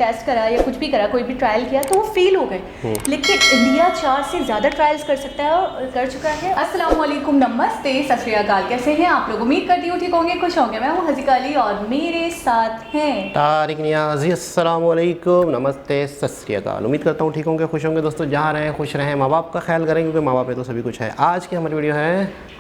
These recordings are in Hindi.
टेस्ट करा या कुछ भी करा, कोई भी ट्रायल किया तो वो फेल हो गए। लेकिन इंडिया 4 से ज़्यादा ट्रायल्स कर सकता है और कर चुका है। अस्सलाम वालेकुम, नमस्ते, सत श्री अकाल। कैसे हैं आप लोग? उम्मीद करती हूँ ठीक होंगे, खुश होंगे। मैं हूँ हज़ीका अली और मेरे साथ हैं तारिक नियाज़ी। अस्सलाम वालेकुम, नमस्ते, सत श्री अकाल। उम्मीद करता हूँ ठीक होंगे, खुश होंगे। दोस्तों जहाँ रहें खुश रहें, माँ बाप का ख्याल करें क्योंकि माँ बाप में तो सभी कुछ है। आज की हमारी वीडियो है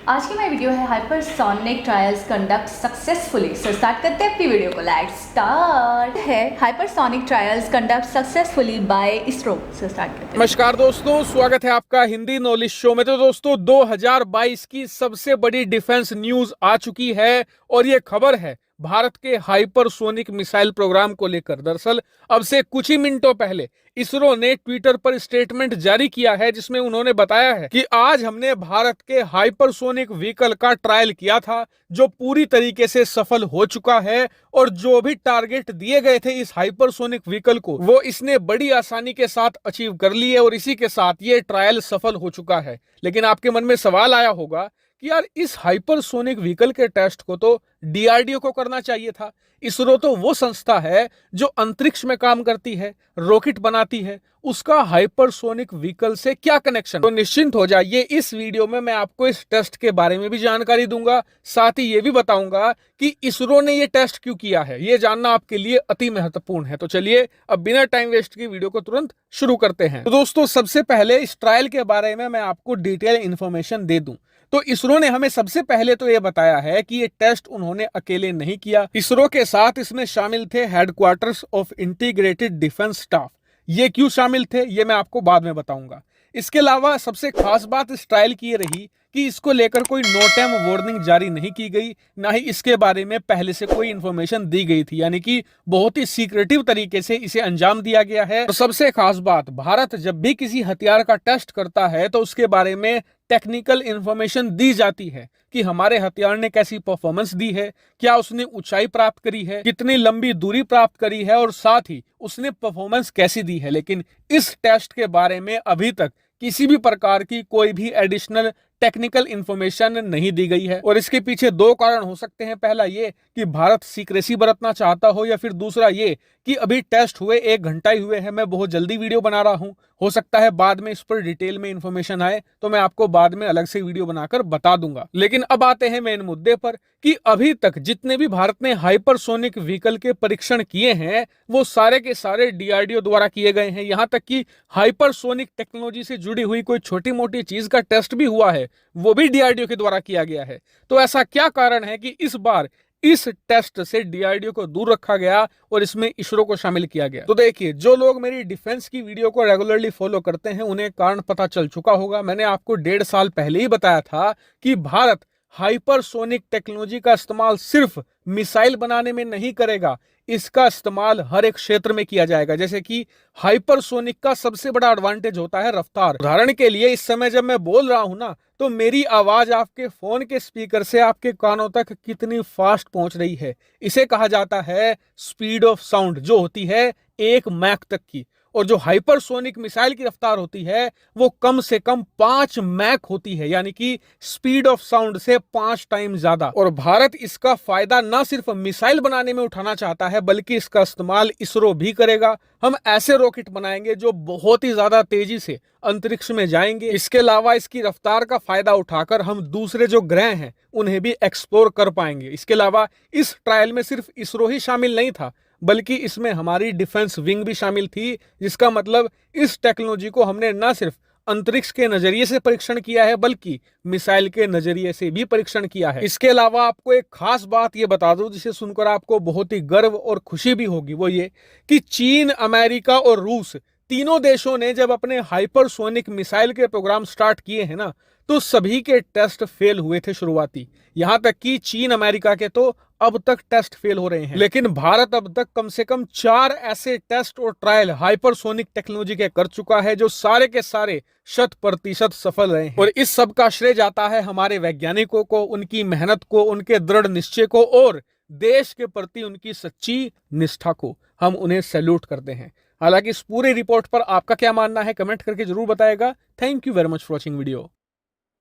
हमारी वीडियो है hypersonic trials conduct successfully. So start करते हैं अपनी वीडियो को। लेट्स स्टार्ट है hypersonic trials conduct successfully by ISRO. So start करते हैं। नमस्कार दोस्तों, स्वागत है आपका हिंदी नॉलेज शो में। तो दोस्तों 2022 की सबसे बड़ी डिफेंस न्यूज आ चुकी है और ये खबर है भारत के हाइपरसोनिक मिसाइल प्रोग्राम को लेकर। दरअसल अब से कुछ ही मिनटों पहले इसरो ने ट्विटर पर स्टेटमेंट जारी किया है जिसमें उन्होंने बताया है कि आज हमने भारत के हाइपरसोनिक व्हीकल का ट्रायल किया था जो पूरी तरीके से सफल हो चुका है और जो भी टारगेट दिए गए थे इस हाइपरसोनिक व्हीकल को वो इसने बड़ी आसानी के साथ अचीव कर लिए और इसी के साथ ये ट्रायल सफल हो चुका है। लेकिन आपके मन में सवाल आया होगा कि यार इस हाइपरसोनिक व्हीकल के टेस्ट को तो डीआरडीओ को करना चाहिए था। इसरो तो वो संस्था है जो अंतरिक्ष में काम करती है, रॉकेट बनाती है, उसका हाइपरसोनिक व्हीकल से क्या कनेक्शन? तो निश्चिंत हो जाइए, इस वीडियो में मैं आपको इस टेस्ट के बारे में भी जानकारी दूंगा, साथ ही ये भी बताऊंगा कि इसरो ने ये टेस्ट क्यों किया है। ये जानना आपके लिए अति महत्वपूर्ण है। तो चलिए अब बिना टाइम वेस्ट की वीडियो को तुरंत शुरू करते हैं। तो दोस्तों सबसे पहले इस ट्रायल के बारे में मैं आपको डिटेल इंफॉर्मेशन दे दूं तो इसरो ने हमें सबसे पहले तो ये बताया है कि ये टेस्ट उन्होंने अकेले नहीं किया। इसरो के साथ इसमें शामिल थे headquarters of integrated defence staff. ये क्यों शामिल थे ये मैं आपको बाद में बताऊंगा। इसके अलावा सबसे खास बात इस ट्रायल की ये रही कि इसको लेकर कोई नो टाइम वार्निंग जारी नहीं की गई, ना ही इसके बारे में पहले से कोई इन्फॉर्मेशन दी गई थी, यानी कि बहुत ही सीक्रेटिव तरीके से इसे अंजाम दिया गया है। तो सबसे खास बात, भारत जब भी किसी हथियार का टेस्ट करता है तो उसके बारे में टेक्निकल इंफॉर्मेशन दी जाती है कि हमारे हथियार ने कैसी परफॉर्मेंस दी है, क्या उसने ऊंचाई प्राप्त करी है, कितनी लंबी दूरी प्राप्त करी है और साथ ही उसने परफॉर्मेंस कैसी दी है। लेकिन इस टेस्ट के बारे में अभी तक किसी भी प्रकार की कोई भी एडिशनल टेक्निकल इंफॉर्मेशन नहीं दी गई है और इसके पीछे दो कारण हो सकते हैं। पहला ये कि भारत सीक्रेसी बरतना चाहता हो या फिर दूसरा ये कि अभी टेस्ट हुए 1 घंटा ही हुए हैं, मैं बहुत जल्दी वीडियो बना रहा हूं, हो सकता है बाद में इस पर डिटेल में इंफॉर्मेशन आए तो मैं आपको बाद में अलग से वीडियो बनाकर बता दूंगा। लेकिन अब आते हैं मेन मुद्दे पर कि अभी तक जितने भी भारत ने हाइपरसोनिक व्हीकल के परीक्षण किए हैं वो सारे के सारे डीआरडीओ द्वारा किए गए हैं। यहां तक कि हाइपरसोनिक टेक्नोलॉजी से जुड़ी हुई कोई छोटी मोटी चीज का टेस्ट भी हुआ है वो भी डीआरडीओ के द्वारा किया गया है। तो ऐसा क्या कारण है कि इस बार इस टेस्ट से डीआरडीओ को दूर रखा गया और इसमें इसरो को शामिल किया गया? तो देखिए, जो लोग मेरी डिफेंस की वीडियो को रेगुलरली फॉलो करते हैं उन्हें कारण पता चल चुका होगा। मैंने आपको 1.5 साल पहले ही बताया था कि भारत हाइपरसोनिक टेक्नोलॉजी का इस्तेमाल सिर्फ मिसाइल बनाने में नहीं करेगा, इसका इस्तेमाल हर एक क्षेत्र में किया जाएगा। जैसे कि हाइपरसोनिक का सबसे बड़ा एडवांटेज होता है रफ्तार। उदाहरण के लिए इस समय जब मैं बोल रहा हूं ना तो मेरी आवाज आपके फोन के स्पीकर से आपके कानों तक कितनी फास्ट पहुंच रही है, इसे कहा जाता है स्पीड ऑफ साउंड, जो होती है 1 मैक तक की। और जो हाइपरसोनिक मिसाइल की रफ्तार होती है वो कम से कम 5 मैक होती है, यानी कि स्पीड ऑफ साउंड से 5 टाइम ज्यादा। और भारत इसका फायदा ना सिर्फ मिसाइल बनाने में उठाना चाहता है बल्कि इसका इस्तेमाल इसरो भी करेगा। हम ऐसे रॉकेट बनाएंगे जो बहुत ही ज्यादा तेजी से अंतरिक्ष में जाएंगे। इसके अलावा इसकी रफ्तार का फायदा उठाकर हम दूसरे जो ग्रह हैं उन्हें भी एक्सप्लोर कर पाएंगे। इसके अलावा इस ट्रायल में सिर्फ इसरो ही शामिल नहीं था बल्कि इसमें हमारी डिफेंस विंग भी शामिल थी, जिसका मतलब इस टेक्नोलॉजी को हमने न सिर्फ अंतरिक्ष के नजरिए से परीक्षण किया है बल्कि मिसाइल के नजरिए से भी परीक्षण किया है। इसके अलावा आपको एक खास बात ये बता दूं जिसे सुनकर आपको बहुत ही गर्व और खुशी भी होगी, वो ये कि चीन, अमेरिका और रूस तीनों देशों ने जब अपने हाइपरसोनिक मिसाइल के प्रोग्राम स्टार्ट किए हैं ना तो सभी के टेस्ट फेल हुए थे शुरुआती। यहां तक कि चीन, अमेरिका के तो अब तक टेस्ट फेल हो रहे हैं, लेकिन भारत अब तक कम से कम 4 ऐसे टेस्ट और ट्रायल हाइपरसोनिक टेक्नोलॉजी के कर चुका है जो सारे के सारे 100% सफल रहे हैं। और इस सब का श्रेय जाता है हमारे वैज्ञानिकों को, उनकी मेहनत को, उनके दृढ़ निश्चय को और देश के प्रति उनकी सच्ची निष्ठा को। हम उन्हें सैल्यूट करते हैं। हालांकि इस पूरी रिपोर्ट पर आपका क्या मानना है कमेंट करके जरूर बताएगा। Thank you very much for watching video.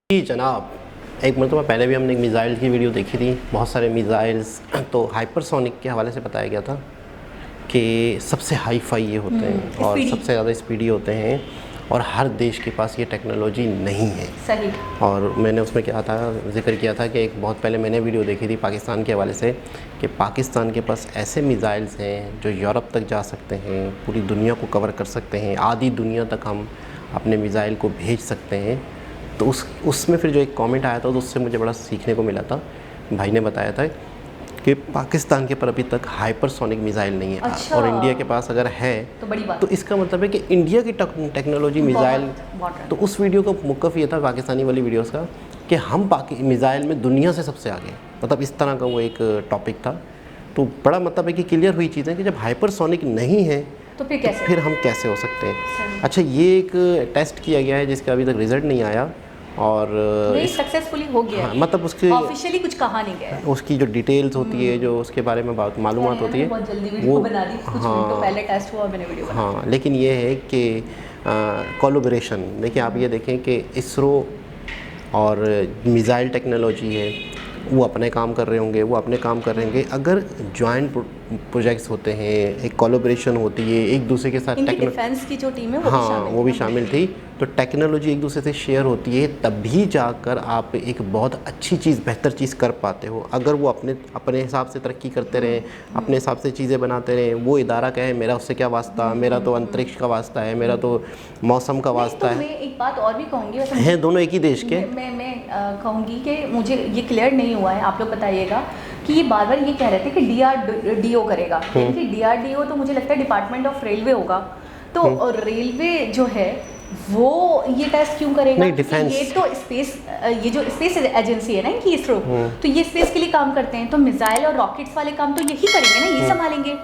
जी जनाब, एक मरतबा पहले भी हमने एक मिसाइल की वीडियो देखी थी, बहुत सारे मिसाइल्स तो हाइपरसोनिक के हवाले से बताया गया था। कि सबसे हाई फाई ये होते हैं और स्पीडी। सबसे ज़्यादा स्पीडी होते हैं और हर देश के पास ये टेक्नोलॉजी नहीं है। सही। और मैंने उसमें क्या था जिक्र किया था कि एक बहुत पहले मैंने वीडियो देखी थी पाकिस्तान के हवाले से कि पाकिस्तान के पास ऐसे मिसाइल्स हैं जो यूरोप तक जा सकते हैं, पूरी दुनिया को कवर कर सकते हैं, आधी दुनिया तक हम अपने मिसाइल को भेज सकते हैं। तो उसमें फिर जो एक कमेंट आया था तो उससे मुझे बड़ा सीखने को मिला था। भाई ने बताया था कि पाकिस्तान के पर अभी तक हाइपरसोनिक मिसाइल नहीं है। अच्छा। और इंडिया के पास अगर है तो बड़ी बात। तो इसका मतलब है कि इंडिया की टेक्नोलॉजी मिसाइल। बहुत तो उस वीडियो का मुकफ ये था पाकिस्तानी वाली वीडियोस का कि हम मिसाइल में दुनिया से सबसे आगे, मतलब इस तरह का वो एक टॉपिक था। तो बड़ा मतलब है कि क्लियर हुई चीज़ें कि जब हाइपरसोनिक नहीं है तो फिर कैसे? फिर हम कैसे हो सकते हैं। सही। अच्छा, ये एक टेस्ट किया गया है जिसका अभी तक रिजल्ट नहीं आया और ये सक्सेसफुली हो गया हाँ, है। मतलब उसके ऑफिशियली कुछ कहा नहीं गया है। उसकी जो डिटेल्स होती है, जो उसके बारे में बात मालूमात होती है, बहुत जल्दी वीडियो बना दी, कुछ मिनटों पहले टेस्ट हुआ और मैंने वीडियो बना हाँ। लेकिन ये है कि कोलैबोरेशन, देखिए आप ये देखें कि इसरो और मिसाइल टेक्नोलॉजी है वो अपने काम कर रहे होंगे, वो अपने काम कर रहे होंगे। अगर जॉइंट प्रोजेक्ट्स होते हैं, एक कोलैबोरेशन होती है एक दूसरे के साथ, इनकी डिफेंस की जो टीम है वो भी हाँ शामिल वो भी है। शामिल थी। तो टेक्नोलॉजी एक दूसरे से शेयर होती है तभी जाकर आप एक बहुत अच्छी चीज़, बेहतर चीज़ कर पाते हो। अगर वो अपने हिसाब से तरक्की करते रहें, अपने हिसाब से चीज़ें बनाते रहें, वो इदारा कहे मेरा उससे क्या वास्ता, मेरा तो अंतरिक्ष का वास्ता है, मेरा तो मौसम का वास्ता तो है। मैं एक बात और भी कहूँगी, वैसे हैं दोनों एक ही देश के। मैं कहूँगी कि मुझे ये क्लियर नहीं हुआ है, आप लोग बताइएगा कि ये बार बार ये कह रहे थे कि DRDO करेगा, क्योंकि DRDO तो मुझे लगता है डिपार्टमेंट ऑफ रेलवे होगा। तो और रेलवे जो है वो ये टेस्ट क्यों करेगा? नहीं, डिफेंस। ये तो स्पेस, ये जो स्पेस एजेंसी है ना इनकी, इसरो, तो ये स्पेस के लिए काम करते हैं, तो मिसाइल और रॉकेट्स वाले काम तो यही करेंगे ना, ये संभालेंगे।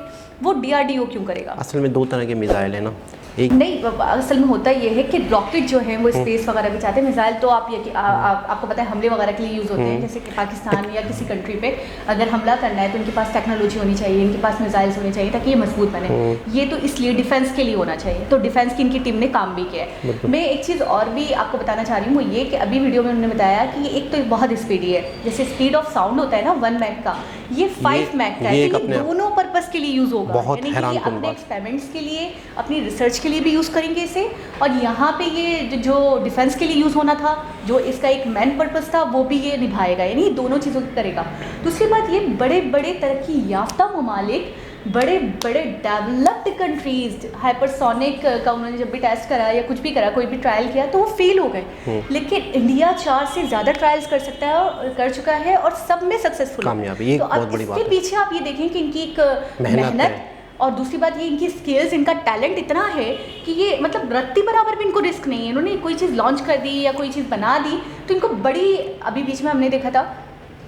वो DRDO क्यों करेगा? असल में दो तरह के मिसाइल है ना, एक नहीं, असल में होता ये है कि रॉकेट जो है वो स्पेस वगैरह भी चाहते हैं, मिसाइल तो आप ये कि आपको पता है हमले वगैरह के लिए यूज़ होते हैं। जैसे कि पाकिस्तान या किसी कंट्री पे अगर हमला करना है तो इनके पास टेक्नोलॉजी होनी चाहिए, इनके पास मिसाइल्स होने चाहिए ताकि ये मजबूत बने। ये तो इसलिए डिफेंस के लिए होना चाहिए, तो डिफेंस की इनकी टीम ने काम भी किया है। मैं एक चीज़ और भी आपको बताना चाह रही हूँ, वो ये कि अभी वीडियो में उन्होंने बताया कि एक तो बहुत स्पीडी है, जैसे स्पीड ऑफ साउंड होता है ना 1 मैक का, ये 5 मैक का है। ये तो अपने ये दोनों पर्पस के लिए यूज़ होगा, बहुत यानी कि हैरान ये कुन अपने बात। एक्सपेरिमेंट्स के लिए, अपनी रिसर्च के लिए भी यूज़ करेंगे इसे, और यहाँ पे ये जो डिफेंस के लिए यूज़ होना था, जो इसका एक मेन पर्पस था, वो भी ये निभाएगा, यानी ये दोनों चीज़ों की करेगा। दूसरी बात, ये बड़े बड़े तरक्की याफ्ता ममालिक, बड़े बड़े डेवलप्ड कंट्रीज हाइपरसोनिक का उन्होंने जब भी टेस्ट करा या कुछ भी करा, कोई भी ट्रायल किया तो वो फेल हो गए। लेकिन इंडिया 4 से ज़्यादा ट्रायल्स कर सकता है और कर चुका है और सब में सक्सेसफुल कामयाबी, ये तो बहुत अब बड़ी बात इसके है। पीछे आप ये देखें कि इनकी एक मेहनत है। और दूसरी बात ये इनकी स्किल्स, इनका टैलेंट इतना है कि ये मतलब रत्ती बराबर भी इनको रिस्क नहीं है। इन्होंने कोई चीज़ लॉन्च कर दी या कोई चीज़ बना दी तो इनको बड़ी, अभी बीच में हमने देखा था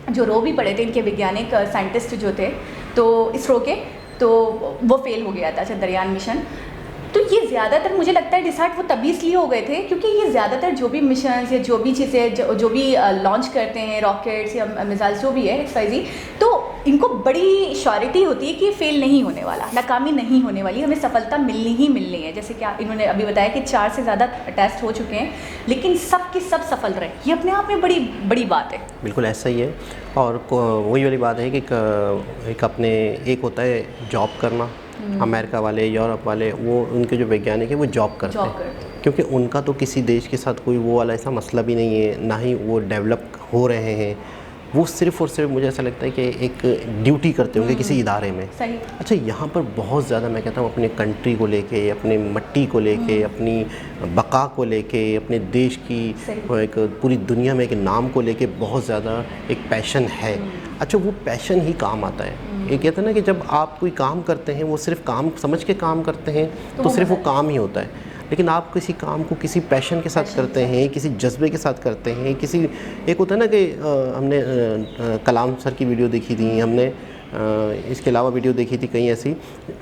जो रो भी पड़े थे इनके वैज्ञानिक साइंटिस्ट जो थे तो इसरो के, तो वो फेल हो गया था चंद्रयान मिशन। तो ये ज़्यादातर मुझे लगता है डिसाइड वो तभी इसलिए हो गए थे क्योंकि ये ज़्यादातर जो भी मिशन या जो भी चीज़ें जो भी लॉन्च करते हैं, रॉकेट्स या मिसाइल्स जो भी है XYZ, तो इनको बड़ी श्योरिटी होती है कि फेल नहीं होने वाला, नाकामी नहीं होने वाली, हमें सफलता मिलनी ही मिलनी है। जैसे कि इन्होंने अभी बताया कि 4 से ज़्यादा टेस्ट हो चुके हैं लेकिन सब के सब सफल रहे, ये अपने आप में बड़ी बड़ी बात है। बिल्कुल ऐसा ही है। और वही वाली बात है कि एक अपने एक होता है जॉब करना, अमेरिका वाले, यूरोप वाले, वो उनके जो वैज्ञानिक है वो जॉब करते हैं क्योंकि उनका तो किसी देश के साथ कोई वो वाला ऐसा मसला भी नहीं है, ना ही वो डेवलप हो रहे हैं। वो सिर्फ़ और सिर्फ मुझे ऐसा लगता है कि एक ड्यूटी करते होंगे किसी इदारे में। सही। अच्छा, यहाँ पर बहुत ज़्यादा मैं कहता हूँ अपने कंट्री को लेके, अपने मिट्टी को लेके, अपनी बका को लेके, अपने देश की एक पूरी दुनिया में एक नाम को लेके बहुत ज़्यादा एक पैशन है। अच्छा, वो पैशन ही काम आता है। ये कहते हैं ना कि जब आप कोई काम करते हैं वो सिर्फ काम समझ के काम करते हैं तो सिर्फ वो काम ही होता है, लेकिन आप किसी काम को किसी पैशन के साथ करते हैं, किसी जज्बे के साथ करते हैं, किसी एक होता है ना कि हमने कलाम सर की वीडियो देखी थी, हमने इसके अलावा वीडियो देखी थी कहीं ऐसी,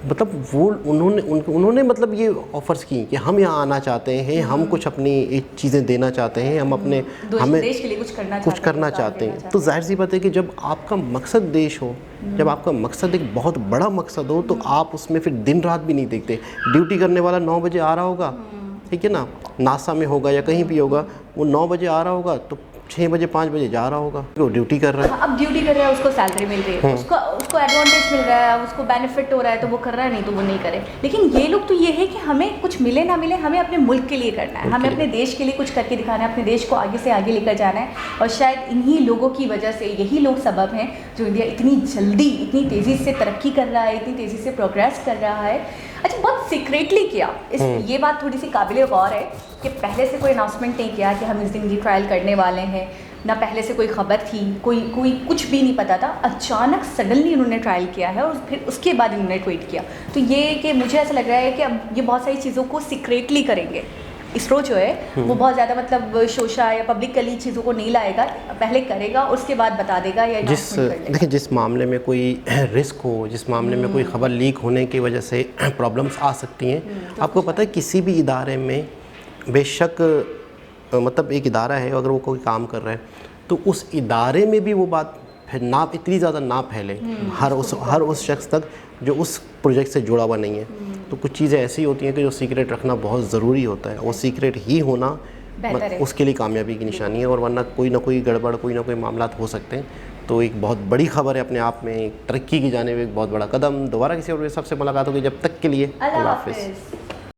मतलब वो उन्होंने मतलब ये ऑफ़र्स की कि हम यहाँ आना चाहते हैं, हम कुछ अपनी एक चीज़ें देना चाहते हैं, हम अपने हमें देश के लिए कुछ करना चाहते हैं। तो जाहिर सी बात है कि जब आपका मकसद देश हो, जब आपका मकसद एक बहुत बड़ा मकसद हो तो आप उसमें फिर दिन रात भी नहीं देखते। ड्यूटी करने वाला 9 बजे आ रहा होगा, ठीक है ना, नासा में होगा या कहीं भी होगा, वो 9 बजे आ रहा होगा तो 6 बजे 5 बजे जा रहा होगा, वो ड्यूटी कर रहा है। अब ड्यूटी कर रहा है, उसको सैलरी मिल रही है, उसको एडवांटेज मिल रहा है, उसको बेनिफिट हो रहा है तो वो कर रहा है, नहीं तो वो नहीं करे। लेकिन ये लोग तो ये है कि हमें कुछ मिले ना मिले, हमें अपने मुल्क के लिए करना है, हमें अपने देश के लिए कुछ करके दिखाना है, अपने देश को आगे से आगे लेकर जाना है। और शायद इन्हीं लोगों की वजह से, यही लोग सबब हैं जो इंडिया इतनी जल्दी, इतनी तेज़ी से तरक्की कर रहा है, इतनी तेज़ी से प्रोग्रेस कर रहा है। अच्छा, बहुत सीक्रेटली किया ये बात थोड़ी सी काबिल गौर है कि पहले से कोई अनाउंसमेंट नहीं किया कि हम इस दिन ये ट्रायल करने वाले हैं, ना पहले से कोई खबर थी, कोई कुछ भी नहीं पता था। अचानक सडनली उन्होंने ट्रायल किया है और फिर उसके बाद इन्होंने ट्वीट किया। तो ये कि मुझे ऐसा लग रहा है कि अब ये बहुत सारी चीज़ों को सीक्रेटली करेंगे। इसरो जो है वो बहुत ज़्यादा मतलब शोशा या पब्लिकली चीज़ों को नहीं लाएगा, पहले करेगा उसके बाद बता देगा या देखिए, जिस मामले में कोई रिस्क हो, जिस मामले में कोई खबर लीक होने की वजह से प्रॉब्लम्स आ सकती हैं। आपको पता है किसी भी इदारे में बेशक मतलब एक इदारा है, अगर वो कोई काम कर रहा है तो उस इदारे में भी वो बात फिर ना इतनी ज़्यादा ना फैले हर उस शख्स तक जो उस प्रोजेक्ट से जुड़ा हुआ नहीं है। तो कुछ चीज़ें ऐसी होती हैं कि जो सीक्रेट रखना बहुत ज़रूरी होता है, वो सीक्रेट ही होना उसके लिए कामयाबी की निशानी है, और वरना कोई ना कोई गड़बड़, कोई ना कोई मामला हो सकते हैं। तो एक बहुत बड़ी खबर है अपने आप में, तरक्की की जाने में एक बहुत बड़ा कदम। दोबारा किसी और सबसे मुलाकात होगी, जब तक के लिए अल्लाह हाफ़िज़।